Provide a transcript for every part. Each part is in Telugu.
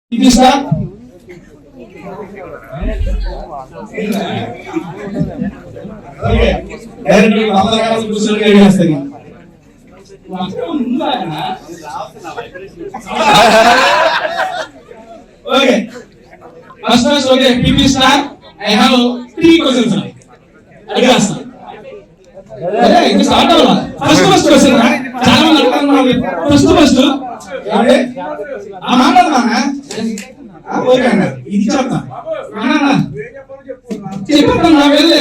I have 3 questions. First question. ఇది చెప్తా చెప్పన్నా వెళ్ళే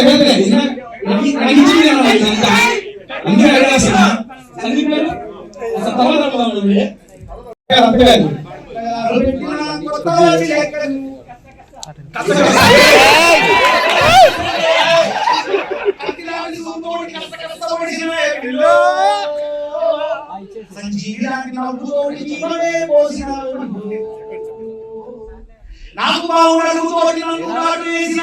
నాకు బాగుండదు తోటి నన్ను నాటు వేసిన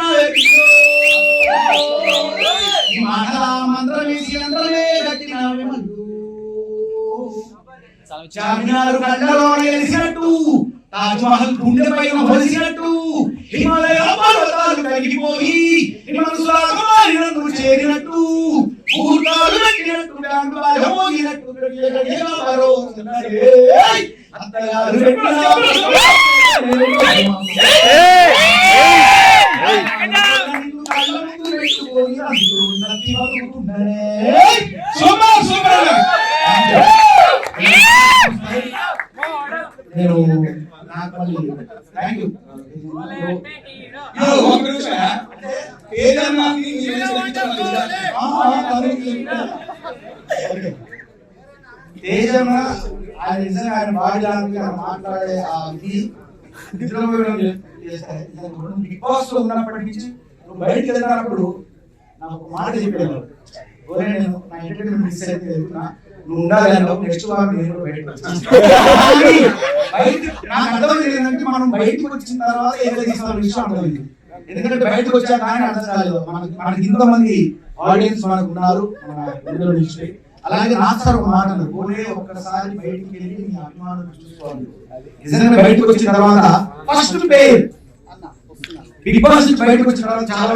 మంత్రం వేసి అందరమే కట్టినావే చార్మినార్ కండలో వేసినట్టు తాజ్ మహల్ గుండె పైన ಹೊಲಿసినట్టు హిమాలయ పర్వతాలు కరిగిపోయి నన్ను చేరినట్టు ఊర్గాలు కట్టినట్టు బ్యాంకు బాగా మోగినట్టు అత్తగారు తేజన్న ఆయన నిజంగా ఆయన బాడీ మాట్లాడే ఆ బిగ్ బాస్ లో ఉన్నప్పటి నుంచి నువ్వు బయటకు వెళ్తున్నప్పుడు నాకు ఒక మాట చెప్పాను, నేను నా ఎంటర్టైన్మెంట్ మిస్ అయితే వెళ్తున్నా, నువ్వు ఉండాలి నెక్స్ట్ వారం నేను బయటకు వచ్చాను. నాకు అర్థమైంది ఏంటంటే మనం బయటకు వచ్చిన తర్వాత ఏదో తీసిన విషయం అర్థమైంది. ఎందుకంటే బయటకు వచ్చాక కానీ అర్థం కాలేదు, మనకి ఇంతమంది ఆడియన్స్ మనకు ఉన్నారు మన నుంచి. అలాగే నాకు సార్ ఒక మాట అన్నారు, పోలే ఒక్కసారి బయటికి వెళ్ళి మీ అభిమానులు చూసుకోవాలి. నిజంగా బయటకు వచ్చిన తర్వాత ఫస్ట్ పేరు బిగ్ బాస్ నుంచి బయటకు వచ్చిన తర్వాత చాలా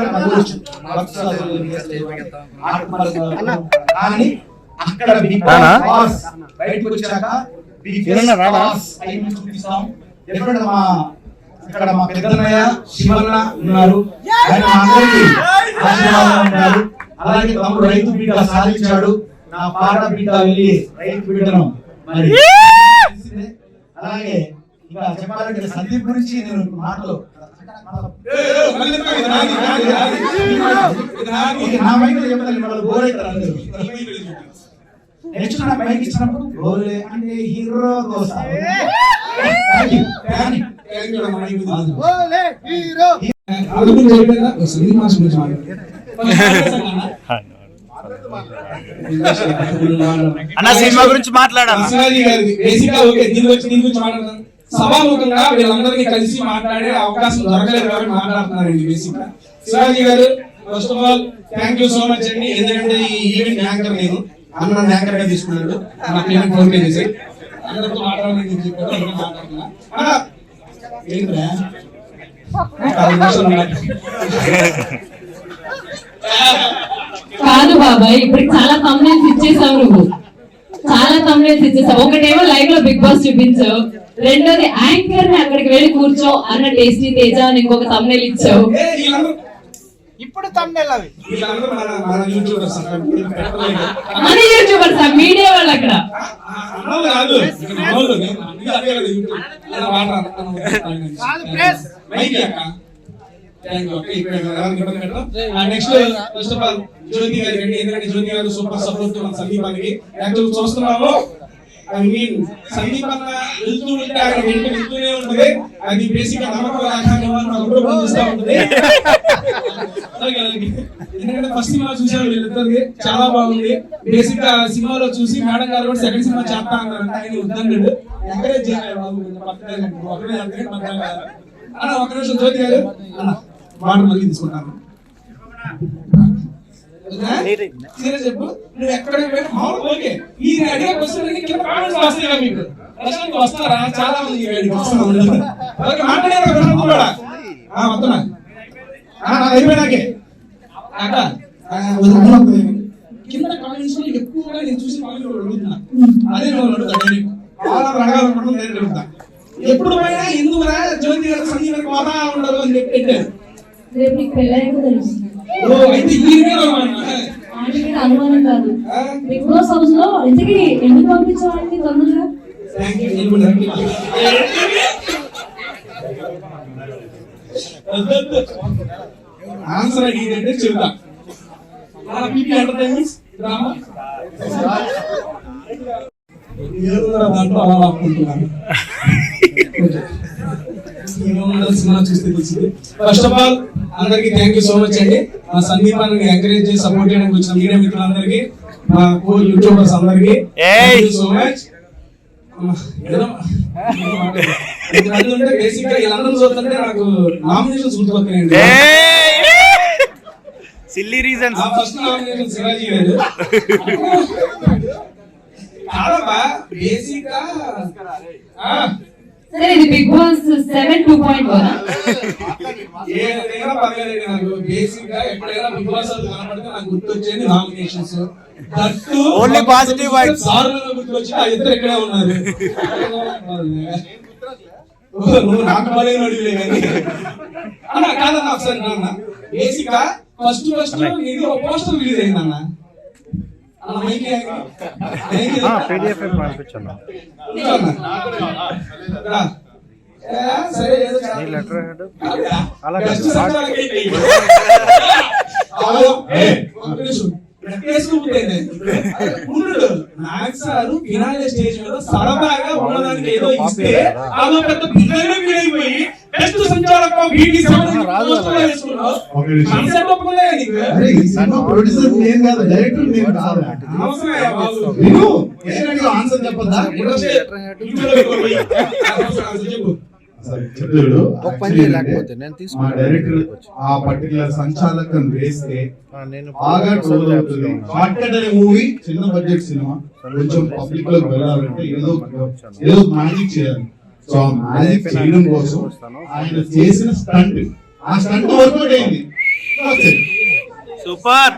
కానీ అక్కడ బిగ్ బాస్ బయటకు వచ్చాక చూపిస్తాం. ఎప్పుడైనా మా ఇక్కడ మా పెద్దన్నయ్య శివన్న ఉన్నారు, ఆయన మా అందరికీ ఆశీర్వాదం ఉన్నారు. అలాగే తమ్ముడు రైతు బిడ్డ సాధించాడు, నా పాట బిడ్డ వెళ్ళి రైతు బిడ్డను మరి. అలాగే ఇంకా చెప్పాలంటే సందీప్ గురించి నేను మాటలు నా మైక్ చెప్పాలి, గోరైతారు నెక్స్ట్ నా మైక్ ఇచ్చినప్పుడు గోరే అంటే హీరో దోస అన్న సినిమా గురించి మాట్లాడాలి. సభాముఖంగా వీళ్ళందరినీ కలిసి మాట్లాడే అవకాశం దొరకలేదు కాబట్టి మాట్లాడుతున్నారండి. బేసిక్ గా శివాజీ గారు first of all thank you so much అండి. ఎందుకంటే ఈ ఈవెంట్ యాంకర్ నేను అన్న యాంకర్ గా తీసుకున్నాడు, నా పేరు ఫోన్ పే చేసి అందరితో మాట్లాడాలని చెప్పారు. మాట్లాడుతున్నా కాదు బాబాయ్, ఇప్పుడు చాలా తమ్నేల్స్ ఇచ్చేసావు, నువ్వు చాలా తమ్నేల్స్ ఇచ్చేసావు. ఒకటేమో లైవ్ లో బిగ్ బాస్ చూపించావు, రెండోది యాంకర్ ని అక్కడికి వెళ్ళి కూర్చో అన్న టేస్టీ తేజ అని ఇంకొక తమ్నేల్ ఇచ్చావు. ఇప్పుడు తమ్నేల్ అవి మన యూట్యూబర్స్ మీడియా వాళ్ళు అక్కడ నెక్స్ట్ ఫస్ట్ ఆఫ్ ఆల్ జ్యోతి గారికి అండి, ఎందుకంటే జ్యోతి గారు సూపర్ సపోర్ట్ మన సందీప్ అన్నకి. యాక్చువల్ చూస్తున్నాము, ఐ మీన్ సందీప్ అన్న వెళ్తూ ఉంటే ఆయన వెళ్తూనే ఉంటుంది. అది బేసిక్ గా నమ్మకం చూస్తూ ఉంటుంది. ఎందుకంటే ఫస్ట్ సినిమా చూసారు వీళ్ళిద్దరికి, చాలా బాగుంది. బేసిక్ గా సినిమాలో చూసి మేడం గారు కూడా సెకండ్ సినిమా చేస్తా అన్నారంటే ఆయన వద్దన్నాడు, ఎంకరేజ్ చేయాలి అన్న. ఒక నిమిషం జ్యోతి గారు అన్న మాట మళ్ళీ తీసుకుంటాను. చెప్పు, నువ్వు ఎక్కడ ఓకే ఈ అడిగే క్వశ్చన్ కింద కామెంట్స్ వస్తాయి మీకు. ప్రశాంత్ వస్తారా? చాలా మంది ఇక్కడికి వస్తున్నారు. ఓకే, మాట్లాడారు ప్రశాంత్ కూడా. వస్తున్నా అయిపోయినాకే అక్కడ కింద కామెంట్స్ లో ఎక్కువగా నేను చూసి కామెంట్ అడుగుతున్నా. అదే నువ్వు అడుగుతా, చాలా అడగాలనుకుంటున్నా, నేను అడుగుతా. ఎప్పుడు పోయినా ఎందుకు జ్యోతి గారు సంగీతం పోతా ఉండరు అని చెప్పి పెట్టారు. అయితే ఈ అనుమానం కాదు. బిగ్ బాస్ హౌస్ లో ఎందుకు పంపించాలండి తొందరగా? ఆన్సర్ అడిగిందంటే చెబుతా. డ్రామా దాంట్లో అలా ఆపుకుంటున్నాను. సినిమా చూస్తే తెలిసింది. ఫస్ట్ ఆఫ్ ఆల్ అందరికి థ్యాంక్ యూ సో మచ్ అండి. మా సందీపాన్ని ఎంకరేజ్ చేసి సపోర్ట్ చేయడానికి వచ్చిన మీడియా మిత్రులందరికీ, మా కో యూట్యూబర్స్ అందరికి సో మచ్. బేసిక్ గా వీళ్ళందరూ చూస్తుంటే నాకు నామినేషన్స్ గుర్తుకొస్తాయండి. Silly reasons. First nomination Shivaji garu. కాదమ్మా బేసిక్ గా సరే, ఇది బిగ్ బాస్ 7 2.1 ఏదైనా పర్లేదు. నాకు బేసిక్ గా ఎప్పుడైనా బిగ్ బాస్ కనపడితే నాకు గుర్తొచ్చేది నామినేషన్స్. Only positive vibes. సార్లు గుర్తొచ్చి ఆ ఇద్దరు ఇక్కడే ఉన్నారు. నువ్వు నాకు పడేది అడిగిలే కానీ అన్న కాదన్నా ఒకసారి నాన్న బేసిక్ గా ఫస్ట్ ఇది ఒక పోస్టర్ రిలీజ్ అయింది అన్న. ఫినాలే స్టేజ్ మీద సరదాగా ఉన్నదానికి ఏదో ఇస్తే అదో పెద్ద పిల్లలే ఫీలైపోయి బెస్ట్ సంచాలక బీటీ ఆన్సర్ చెప్పదా? చెప్తాడు. మా డైరెక్టర్ ఆ పర్టికులర్ సంచాలకం వేస్తే బాగా ట్రోల్ అవుతుంది. షార్ట్ కట్ అనే మూవీ చిన్న బడ్జెట్ సినిమా, కొంచెం పబ్లిక్ లోకి వెళ్ళాలంటే ఏదో మ్యాజిక్ చేయాలి. సో ఆ మ్యాజిక్ చేయడం కోసం ఆయన చేసిన స్టంట్, ఆ స్టంట్ వర్కౌట్ అయింది. సూపర్.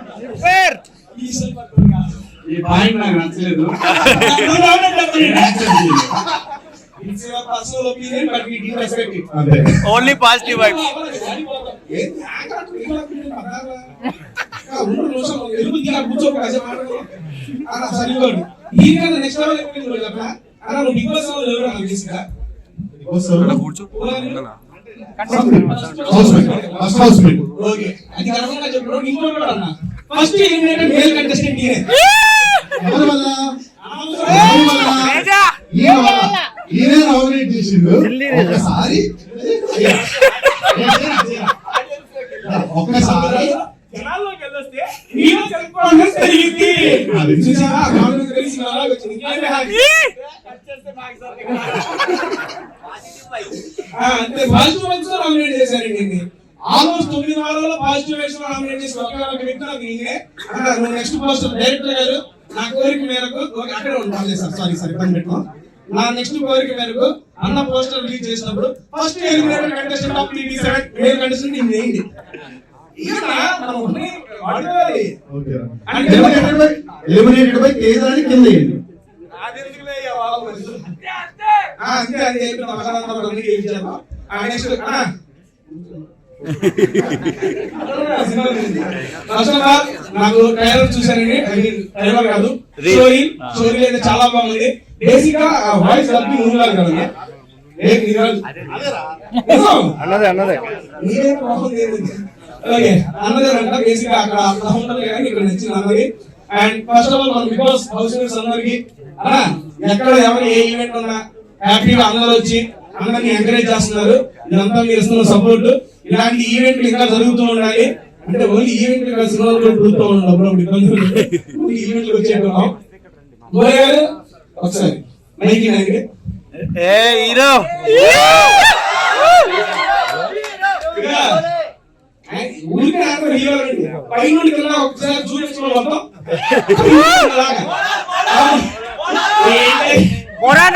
ఈ పాయింట్ నాకు నచ్చలేదు. Only positive vibes. ఈయన నామినేట్ చేసిండు. ఒక్కసారి నామినేట్ చేశారండి. ఆల్మోస్ట్ 9 వారాల్లో పాజిటివ్ వేషన్ నామినేట్ చేసి ఒక వ్యక్తి నాకు నేనే నెక్స్ట్ పోస్టర్ డైరెక్టర్ గారు నా కోరిక మేరకు అక్కడే ఉంటాను సార్. సారీ పని పెట్టుకో. నా నెక్స్ట్ కోరిక మేరకు అన్న పోస్టర్ రిలీజ్ చేసినప్పుడు ఫస్ట్ ఎలిమినేటెడ్ కంటెస్టెంట్ ఆఫ్ టీవీ7 మేల్ కంటెస్టెంట్ ఇన్ ఏంటి ఎలిమినేటెడ్ బై కేజీ కింద అంతే అది నెక్స్ట్ నాకు ట్రైలర్ చూసానండి. ట్రైలర్ కాదు, స్టోరీ అయితే చాలా బాగుంది. బేసిక్ గా వాయిస్ డబ్బింగ్ ఉండాలి కదండి. అన్నదేనంట బేసిక్ గా అక్కడ ఉంటుంది కానీ ఇక్కడ నచ్చింది అన్నది. అండ్ ఫస్ట్ ఆఫ్ ఆల్ మన బిగ్ బాస్ హౌస్ మేట్స్ అందరికి ఎక్కడ ఎవరు ఏ ఈవెంట్ ఉన్నా హ్యాపీగా అందరూ వచ్చి అందరినీ ఎంకరేజ్ చేస్తున్నారు. ఇదంతా మీరు ఇస్తున్న సపోర్ట్. ఇలాంటి ఈవెంట్లు ఇంకా జరుగుతూ ఉండాలి. అంటే ఓన్లీ ఈవెంట్లు కాదు, సినిమాలు కూడా జరుగుతూ ఉండాలి. అప్పుడప్పుడు ఇబ్బందులు ఈవెంట్లకు వచ్చేట్టున్నాం. ఒకసారి మైకి హీరో ఊరికే హీరో పై నుండి కింద ఒకసారి చూపించుకోవడం మొత్తం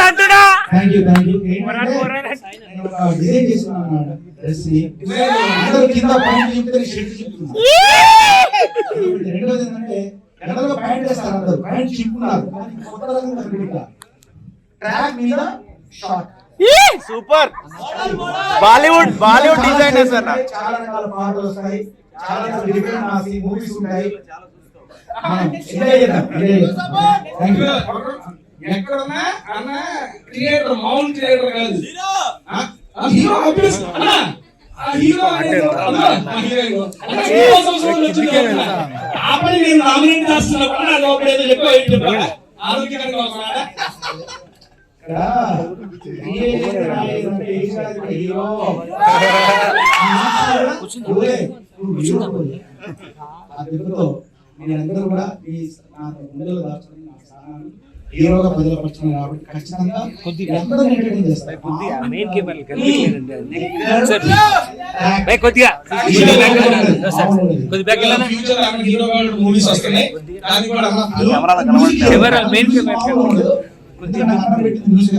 అంటున్నా వేసుకున్నాను డ్రెస్ ని అందరూ కింద పాయింట్ చెప్తే షర్ట్ చెప్తున్నారు. రెండోది ఏంటంటే జనరల్గా పాయింట్ వేస్తారు, అందరూ పాయింట్ చెప్పుకున్నారు, కొత్త రకంగా పెట్టారు. ట్రాక్ మీద షార్ట్ సూపర్ బాలీవుడ్ డిజైనర్స్ అన్న. చాలా రకాల పాటలు వస్తాయి, చాలా రకాల డిఫరెంట్ మూవీస్ ఉంటాయి. ఎంజాయ్ చేద్దాం. Thank you. ఎక్కడున్నా అన్న క్రియేటర్ మామూలు క్రియేటర్ కాదు, హీరో ఆబ్వియస్ అన్న. ఆ హీరో అనేది ఆ పని నేను నామినేట్ చేస్తున్నప్పుడు నాకు ఒకటి ఏదో చెప్పా ఆరోగ్యకరంగా వస్తున్నాడా నేనందరూ కూడా ఈ గుండెలో దాచుకుని నా స్థానాన్ని హీరోగా బదిలపరుచుకున్నాను కాబట్టి ఖచ్చితంగా అందరూ ఎంటర్టైన్ చేస్తారు. ఫ్యూచర్ హీరోగా మూవీస్ వస్తున్నాయి, దానికి కూడా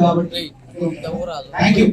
కాబట్టి థ్యాంక్ యూ.